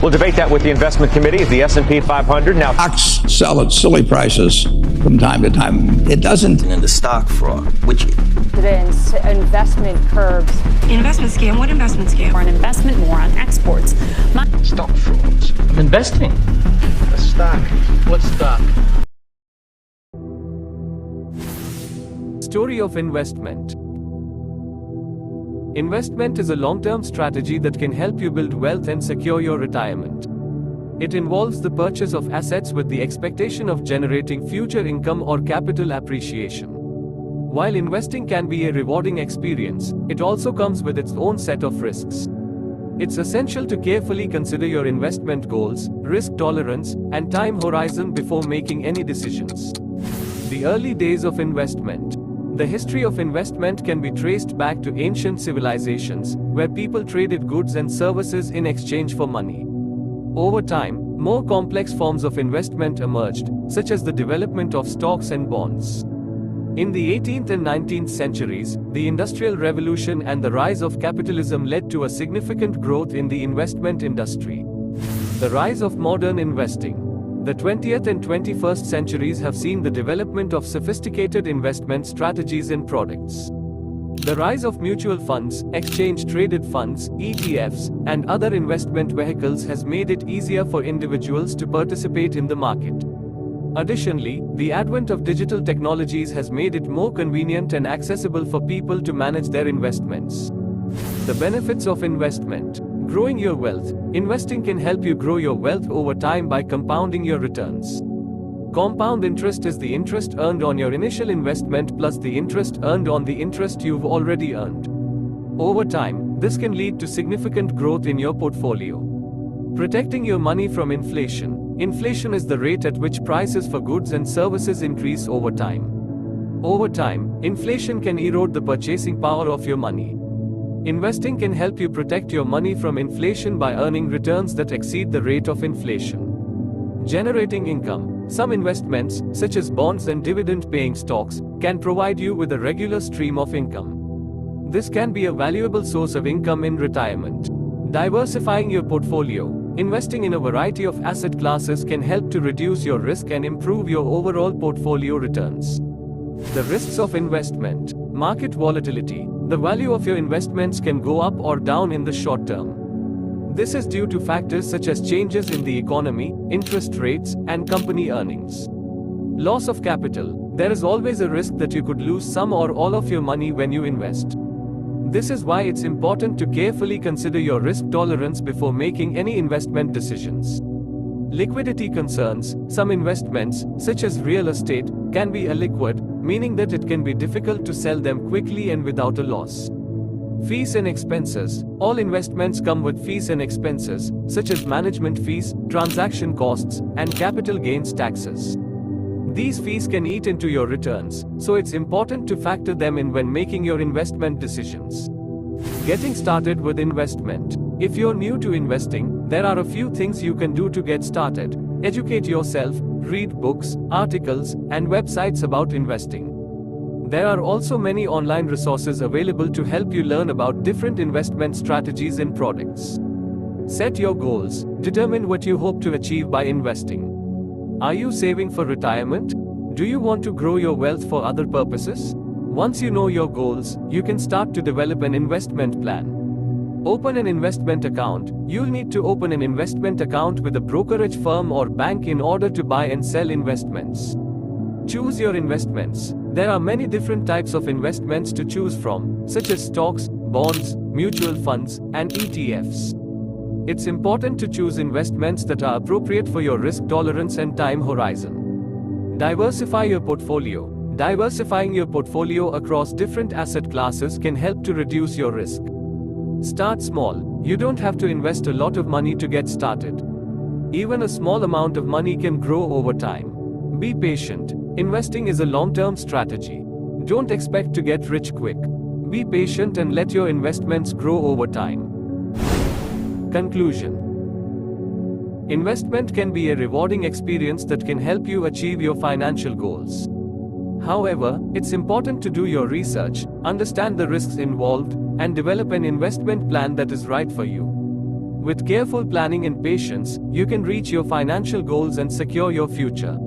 We'll debate that with the investment committee. The S&P 500 now. Stocks sell at silly prices from time to time. It doesn't. And the stock fraud, which the investment curbs. Investment scam? What investment scam? Or an investment more on exports. Stock frauds. I'm investing. A stock. What stock? Story of investment. Investment is a long-term strategy that can help you build wealth and secure your retirement. It involves the purchase of assets with the expectation of generating future income or capital appreciation. While investing can be a rewarding experience, it also comes with its own set of risks. It's essential to carefully consider your investment goals, risk tolerance, and time horizon before making any decisions. The early days of investment. The history of investment can be traced back to ancient civilizations, where people traded goods and services in exchange for money. Over time, more complex forms of investment emerged, such as the development of stocks and bonds. In the 18th and 19th centuries, the Industrial Revolution and the rise of capitalism led to a significant growth in the investment industry. The rise of modern investing. The 20th and 21st centuries have seen the development of sophisticated investment strategies and products. The rise of mutual funds, exchange-traded funds, ETFs, and other investment vehicles has made it easier for individuals to participate in the market. Additionally, the advent of digital technologies has made it more convenient and accessible for people to manage their investments. The benefits of investment. Growing your wealth. Investing can help you grow your wealth over time by compounding your returns. Compound interest is the interest earned on your initial investment plus the interest earned on the interest you've already earned. Over time, this can lead to significant growth in your portfolio. Protecting your money from inflation. Inflation is the rate at which prices for goods and services increase over time. Over time, inflation can erode the purchasing power of your money. Investing can help you protect your money from inflation by earning returns that exceed the rate of inflation. Generating income. Some investments, such as bonds and dividend-paying stocks, can provide you with a regular stream of income. This can be a valuable source of income in retirement. Diversifying your portfolio. Investing in a variety of asset classes can help to reduce your risk and improve your overall portfolio returns. The risks of investment. Market volatility. The value of your investments can go up or down in the short term. This is due to factors such as changes in the economy, interest rates, and company earnings. Loss of capital. There is always a risk that you could lose some or all of your money when you invest. This is why it's important to carefully consider your risk tolerance before making any investment decisions. Liquidity concerns. Some investments, such as real estate, can be illiquid, meaning that it can be difficult to sell them quickly and without a loss. Fees and expenses. All investments come with fees and expenses, such as management fees, transaction costs, and capital gains taxes. These fees can eat into your returns, so it's important to factor them in when making your investment decisions. Getting started with investment. If you're new to investing, there are a few things you can do to get started. Educate yourself, read books, articles, and websites about investing. There are also many online resources available to help you learn about different investment strategies and products. Set your goals. Determine what you hope to achieve by investing. Are you saving for retirement? Do you want to grow your wealth for other purposes? Once you know your goals, you can start to develop an investment plan. Open an investment account. You'll need to open an investment account with a brokerage firm or bank in order to buy and sell investments. Choose your investments. There are many different types of investments to choose from, such as stocks, bonds, mutual funds, and ETFs. It's important to choose investments that are appropriate for your risk tolerance and time horizon. Diversify your portfolio. Diversifying your portfolio across different asset classes can help to reduce your risk. Start small. You don't have to invest a lot of money to get started. Even a small amount of money can grow over time. Be patient. Investing is a long-term strategy. Don't expect to get rich quick. Be patient and let your investments grow over time. Conclusion. Investment can be a rewarding experience that can help you achieve your financial goals. However, it's important to do your research, understand the risks involved, and develop an investment plan that is right for you. With careful planning and patience, you can reach your financial goals and secure your future.